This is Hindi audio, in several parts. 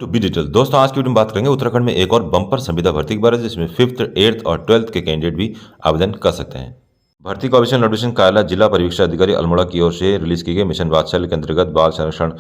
टू बी डिटेल दोस्तों, आज की वीडियो में बात करेंगे उत्तराखंड में एक और बम्पर संविदा भर्ती के बारे में, जिसमें 5th, 8th और 12th के कैंडिडेट भी आवेदन कर सकते हैं। भर्ती का ऑफिशियल नोटिफिकेशन कार्यालय जिला परीक्षा अधिकारी अल्मोड़ा की ओर से रिलीज की गई मिशन वात्सल्य के अंतर्गत बाल संरक्षण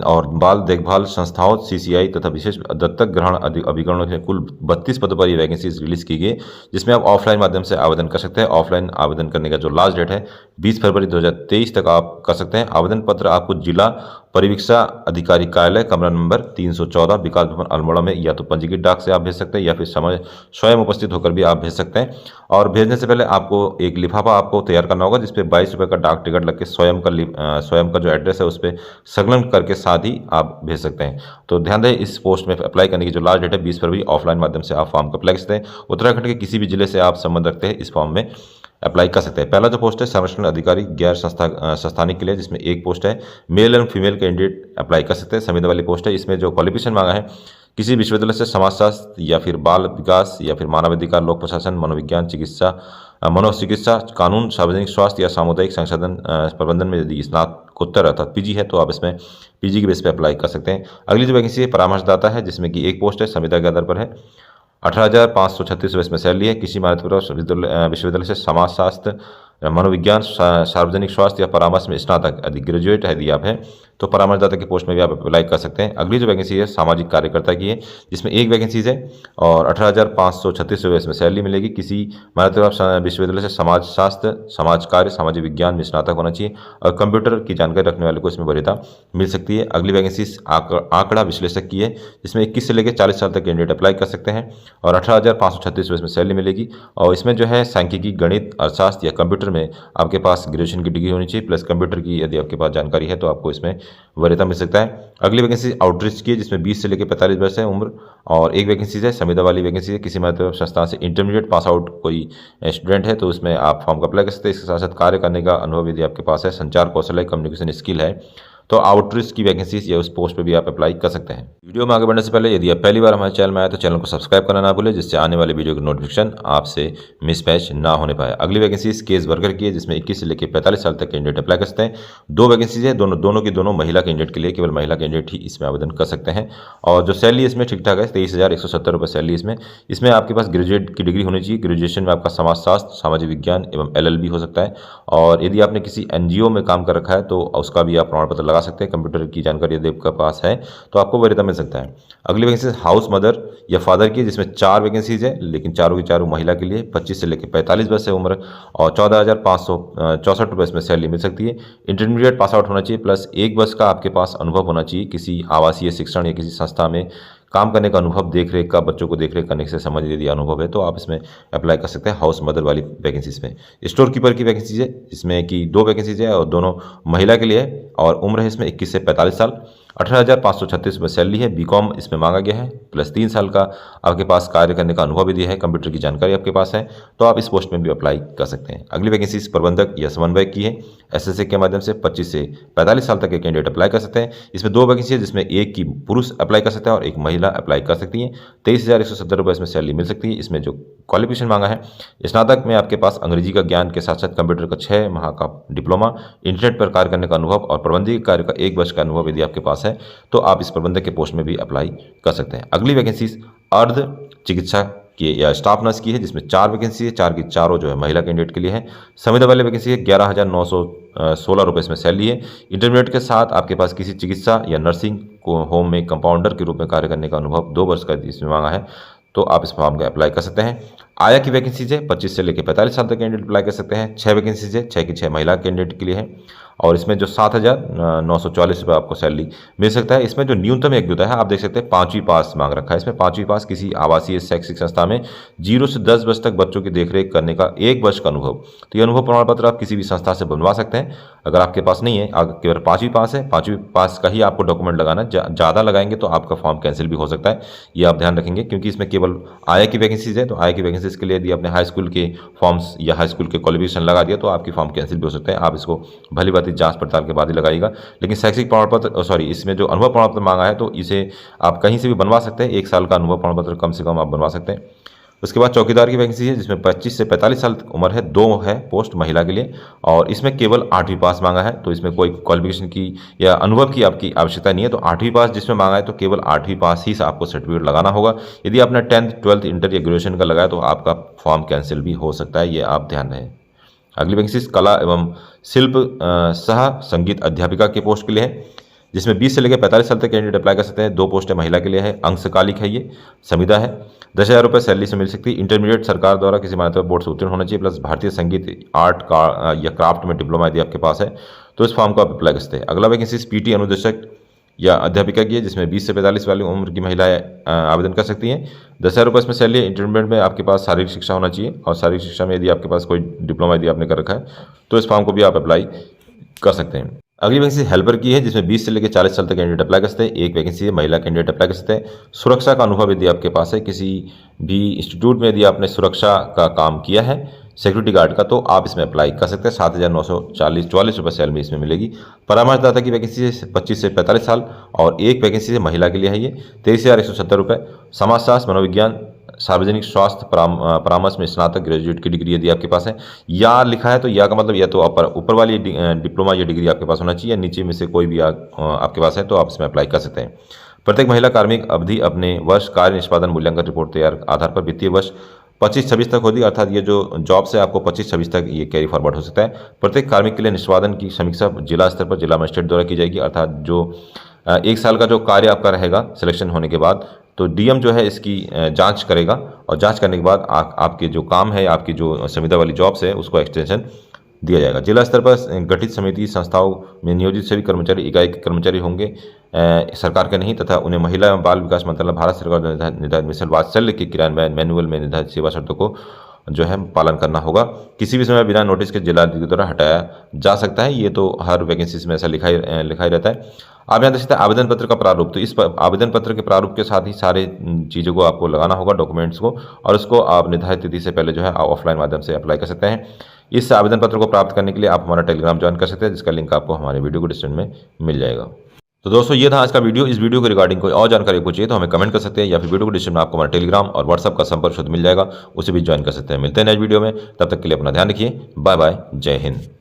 और बाल देखभाल संस्थाओं सीसीआई तथा विशेष दत्तक ग्रहण अभिकरणों के कुल 32 पदों पर ये वैकेंसी रिलीज की गई, जिसमें आप ऑफलाइन माध्यम से आवेदन कर सकते हैं। ऑफलाइन आवेदन करने का जो लास्ट डेट है 20 फरवरी 2023 तक आप कर सकते हैं। आवेदन पत्र आपको जिला परिवीक्षा अधिकारी कार्यालय कमरा नंबर 314 विकास भवन अल्मोड़ा में या तो पंजीकृत डाक से आप भेज सकते हैं या फिर समय स्वयं उपस्थित होकर भी आप भेज सकते हैं। और भेजने से पहले आपको एक लिफाफा आपको तैयार करना होगा, जिसपे 22 रुपये का डाक टिकट लग के स्वयं का जो एड्रेस है उस पर संलग्न करके साथ ही आप भेज सकते हैं। तो ध्यान दें, इस पोस्ट में अप्लाई करने की जो लास्ट डेट है 20 फरवरी, ऑफलाइन माध्यम से आप फॉर्म को अप्लाई कर सकते हैं। उत्तराखंड के किसी भी जिले से आप संबंध रखते हैं इस फॉर्म में अप्लाई कर सकते हैं। पहला जो पोस्ट है संरक्षण अधिकारी गैर संस्थानिक के लिए, जिसमें एक पोस्ट है। Male and female candidate apply कर सकते हैं। संविदा वाली पोस्ट है। इसमें जो क्वालिफिकेशन मांगा है, किसी विश्वविद्यालय से समाजशास्त्र या फिर बाल विकास या फिर मानवाधिकार, लोक प्रशासन, मनोविज्ञान, मनोचिकित्सा, कानून, सार्वजनिक स्वास्थ्य या सामुदायिक संसाधन प्रबंधन में यदि स्नातकोत्तर अर्थात पीजी है तो आप इसमें पीजी की बेस पे अप्लाई कर सकते हैं। अगली जो वैकेंसी है परामर्शदाता है, जिसमें कि एक पोस्ट है, संविदा के आधार पर है। 18,536 रुपये इसमें सैलरी है। किसी विश्वविद्यालय से समाजशास्त्र, मनोविज्ञान, सार्वजनिक स्वास्थ्य या परामर्श में स्नातक यदि ग्रेजुएट यदि आप हैं तो परामर्शदाता की पोस्ट में भी आप अप्लाई कर सकते हैं। अगली जो वैकेंसी है सामाजिक कार्यकर्ता की है, जिसमें एक वैकेंसीज है और 18,536 रुपये इसमें सैलरी मिलेगी। किसी विश्वविद्यालय से समाजशास्त्र, समाज कार्य, सामाजिक विज्ञान में स्नातक होना चाहिए और कंप्यूटर की जानकारी रखने वाले को इसमें वरीयता मिल सकती है। अगली वैकेंसी आंकड़ा विश्लेषक की है, जिसमें 21 से लेकर 40 साल तक कैंडिडेट अप्लाई कर सकते हैं और 18,536 रुपये इसमें सैलरी मिलेगी। और इसमें जो है सांख्यिकी, गणित, अर्थशास्त्र या कंप्यूटर में आपके पास ग्रेजुएशन की डिग्री होनी चाहिए, प्लस कंप्यूटर की यदि आपके पास जानकारी है तो आपको इसमें वरीयता मिल सकता है। अगली वैकेंसी आउटरीच की है, जिसमें 20 से लेकर 45 वर्ष है उम्र और एक वैकेंसी है संविदा वाली वैकेंसी है। किसी मतलब संस्थान से इंटरमीडिएट पास आउट कोई स्टूडेंट है तो उसमें आप फॉर्म का अप्लाई कर सकते हैं। इसके साथ साथ कार्य करने का अनुभव यदि आपके पास है, संचार कौशल है, कम्युनिकेशन स्किल है, तो आउटरीच की वैकेंसी या उस पोस्ट पे भी आप अप्लाई कर सकते हैं। वीडियो में आगे बढ़ने से पहले यदि आप पहली बार हमारे चैनल में आए तो चैनल को सब्सक्राइब करना ना भूलें, जिससे आने वाले वीडियो की नोटिफिकेशन आपसे मिसमैच ना होने पाए। अगली वैकेंसी केस वर्कर की है, जिसमें 21 से लेकर 45 साल तक कैंडिडेट अप्लाई कर सकते हैं। दो वैकेंसीज है, दोनों महिला कैंडिडेट के लिए, केवल महिला कैंडिडेट ही इसमें आवेदन कर सकते हैं। और जो सैलरी इसमें ठीक ठाक है, 23,170 रुपये सैलरी इसमें आपके पास ग्रेजुएट की डिग्री होनी चाहिए। ग्रेजुएशन में आपका समाजशास्त्र, सामाजिक विज्ञान एवं LLB हो सकता है। और यदि आपने किसी NGO में काम कर रखा है तो उसका भी आप प्रमाण पत्र लगा सकते हैं। कंप्यूटर की जानकारी यदि आपके पास है तो आपको वरीयता मिल सकता है। अगली वैकेंसी हाउस मदर या फादर की, जिसमें 4 वैकेंसीज है, लेकिन चारों की चारों महिला के लिए, 25 से लेकर 45 वर्ष है उम्र और 14,564 रुपये इसमें सैलरी मिल सकती है। इंटरमीडिएट पास आउट होना चाहिए, प्लस 1 वर्ष का आपके पास अनुभव होना चाहिए किसी आवासीय शिक्षण या किसी संस्था में काम करने का अनुभव, देखरेख का, बच्चों को देखरेख करने से संबंधित यदि अनुभव है तो आप इसमें अप्लाई कर सकते हैं हाउस मदर वाली वैकेंसीज में। स्टोर कीपर की वैकेंसीज है, जिसमें कि 2 वैकेंसीज है और दोनों महिला के लिए है और उम्र है इसमें 21 से 45 साल। 18,536 में सैलरी है। BCom इसमें मांगा गया है, प्लस 3 साल का आपके पास कार्य करने का अनुभव भी दिया है, कंप्यूटर की जानकारी आपके पास है तो आप इस पोस्ट में भी अप्लाई कर सकते हैं। अगली वैकेंसी प्रबंधक या समन्वयक की है। SSA के माध्यम से 25 से 45 साल तक के कैंडिडेट अप्लाई कर सकते हैं। इसमें 2 वैकेंसी है, जिसमें एक की पुरुष अप्लाई कर सकते हैं और एक महिला अप्लाई कर सकती है। 23,170 रुपये इसमें सैलरी मिल सकती है। इसमें जो क्वालिफिकेशन मांगा है, स्नातक में आपके पास अंग्रेजी का ज्ञान के साथ साथ कंप्यूटर का 6 माह का डिप्लोमा, इंटरनेट पर कार्य करने का अनुभव और प्रबंधकीय कार्य का 1 वर्ष का अनुभव यदि आपके पास है तो आप इस प्रबंधक के पोस्ट में भी अप्लाई कर सकते हैं। अगली वैकेंसी अर्ध चिकित्सा की या स्टाफ नर्स की है, जिसमें 4 वैकेंसी है, 4 की चारों जो है महिला कैंडिडेट के लिए है। संविदा वाली वैकेंसी है, 11,916 रुपये इसमें सैलरी है। इंटरमीडिएट के साथ आपके पास किसी चिकित्सा या नर्सिंग को होम में कंपाउंडर के रूप में कार्य करने का अनुभव 2 वर्ष का इसमें मांगा है तो आप इस फॉर्म का अप्लाई कर सकते हैं। आया की वैकेंसीज है, 25 से लेकर 45 साल तक कैंडिडेट अप्लाई कर सकते हैं। 6 वैकेंसीज है, 6 की 6 महिला कैंडिडेट के लिए है और इसमें जो 7,944 रुपये आपको सैलरी मिल सकता है। इसमें जो न्यूनतम योग्यता है आप देख सकते हैं 5वीं पास मांग रखा है। इसमें 5वीं पास किसी आवासीय शैक्षिक संस्था में 0 से 10 वर्ष तक बच्चों की देखरेख करने का 1 वर्ष का अनुभव, तो ये अनुभव प्रमाण पत्र आप किसी भी संस्था से बनवा सकते हैं। अगर आपके पास नहीं है, अगर केवल 5वीं पास है, 5वीं पास का ही आपको डॉक्यूमेंट लगाना, ज़्यादा लगाएंगे तो आपका फॉर्म कैंसिल भी हो सकता है, ये आप ध्यान रखेंगे। क्योंकि इसमें केवल आया की वैकेंसीज है तो आया की वैकेंसीज के लिए यदि आपने हाई स्कूल के फॉर्म्स या हाई स्कूल के क्वालिफिकेशन लगा दिया तो आपकी फॉर्म कैंसिल भी हो सकते हैं। आप इसको भली बात जांच पड़ताल के बाद ही लगाइएगा। लेकिन शैक्षिक प्रमाण पत्र इसमें जो अनुभव प्रमाण पत्र मांगा है तो इसे आप कहीं से भी बनवा सकते हैं। 1 साल का अनुभव प्रमाण पत्र कम से कम आप बनवा सकते हैं। उसके बाद चौकीदार की वैकेंसी है जिसमें 25 से 45 साल उम्र है, 2 है पोस्ट महिला के लिए और इसमें केवल 8वीं पास मांगा है। तो इसमें कोई क्वालिफिकेशन की या अनुभव की आपकी आवश्यकता नहीं है। तो 8वीं पास जिसमें मांगा है तो केवल 8वीं पास ही से आपको सर्टिफिकेट लगाना होगा। यदि आपने 10th 12th इंटर या ग्रेजुएशन का लगाया तो आपका फॉर्म कैंसिल भी हो सकता है, ये आप ध्यान रहे। अगली वैकेंसी कला एवं शिल्प सह संगीत अध्यापिका के पोस्ट के लिए है जिसमें 20 से लेकर 45 साल तक कैंडिडेट अप्लाई कर सकते हैं। 2 पोस्टें महिला के लिए है, अंशकालिक है, ये संविदा है, 10,000 रुपये सैलरी से मिल सकती है। इंटरमीडिएट सरकार द्वारा किसी मान्यता बोर्ड से उत्तीर्ण होना चाहिए, प्लस भारतीय संगीत आर्ट का या क्राफ्ट में डिप्लोमा यदि आपके पास है तो इस फॉर्म को आप अप्लाई कर सकते हैं। अगला वैकेंसी पीटी अनुदेशक या अध्यापिका की है जिसमें 20 से 45 वाली उम्र की महिलाएं आवेदन कर सकती हैं। 10,000 रुपये इसमें सैलरी है। इंटरमीडिएट में आपके पास शारीरिक शिक्षा होना चाहिए और शारीरिक शिक्षा में यदि आपके पास कोई डिप्लोमा यदि आपने कर रखा है तो इस फॉर्म को भी आप अप्लाई कर सकते हैं। अगली वैकेंसी हेल्पर की है जिसमें 20 से लेकर 40 साल तक कैंडिडेट अप्लाई कर सकते हैं। एक वैकेंसी है महिला कैंडिडेट अप्लाई कर सकते हैं। सुरक्षा का अनुभव यदि आपके पास है, किसी भी इंस्टीट्यूट में यदि आपने सुरक्षा का काम किया है सिक्योरिटी गार्ड का तो आप इसमें अप्लाई कर सकते हैं। 7,944 रुपये सैलरी इसमें मिलेगी। परामर्शदाता की वैकेंसी है 25 से 45 साल और एक वैकेंसी है महिला के लिए है, ये 23,170 रुपये। समाजशास्त्र, मनोविज्ञान, सार्वजनिक स्वास्थ्य परामर्श में स्नातक ग्रेजुएट की डिग्री यदि आपके पास है, या लिखा है तो या का मतलब या तो ऊपर वाली डिप्लोमा या डिग्री आपके पास होना चाहिए या नीचे में से कोई भी आपके पास है तो आप इसमें अप्लाई कर सकते हैं। प्रत्येक महिला कार्मिक अवधि अपने वर्ष कार्य निष्पादन मूल्यांकन रिपोर्ट तैयार आधार पर वित्तीय वर्ष 25-26 तक होगी, अर्थात ये जो जॉब से आपको 25-26 तक ये कैरी फॉरवर्ड हो सकता है। प्रत्येक कार्मिक के लिए निष्पादन की समीक्षा जिला स्तर पर जिला मजिस्ट्रेट द्वारा की जाएगी, अर्थात जो 1 साल का जो कार्य आपका रहेगा सिलेक्शन होने के बाद तो डीएम जो है इसकी जांच करेगा और जांच करने के बाद आपके जो काम है, आपकी जो संविदा वाली जॉब्स है उसको एक्सटेंशन दिया जाएगा। जिला स्तर पर गठित समिति संस्थाओं में नियोजित सभी कर्मचारी इकाई के कर्मचारी होंगे, सरकार के नहीं, तथा उन्हें महिला एवं बाल विकास मंत्रालय भारत सरकार द्वारा निर्धारित मिशन वात्सल्य के क्रियान्वयन मैनुअल में निर्धारित सेवा शर्तों को जो है पालन करना होगा। किसी भी समय बिना नोटिस के जिलाधिकारी द्वारा हटाया जा सकता है। ये तो हर वैकेंसी में ऐसा लिखा ही रहता है। आप यहाँ देख सकते हैं आवेदन पत्र का प्रारूप। तो इस आवेदन पत्र के प्रारूप के साथ ही सारे चीज़ों को आपको लगाना होगा, डॉक्यूमेंट्स को, और उसको आप निर्धारित तिथि से पहले जो है ऑफलाइन माध्यम से अप्लाई कर सकते हैं। इस आवेदन पत्र को प्राप्त करने के लिए आप हमारा टेलीग्राम ज्वाइन कर सकते हैं जिसका लिंक आपको हमारे वीडियो को डिस्क्रिप्शन में मिल जाएगा। तो दोस्तों ये था आज का वीडियो। इस वीडियो के रिगार्डिंग कोई और जानकारी आपको चाहिए तो हमें कमेंट कर सकते हैं या फिर वीडियो को डिस्क्रिप्शन में आपको हमारा टेलीग्राम और व्हाट्सअप का संपर्क शुद्ध मिल जाएगा, उसे भी ज्वाइन कर सकते हैं। मिलते हैं नेक्स्ट वीडियो में, तब तक के लिए अपना ध्यान रखिए। बाय बाय, जय हिंद।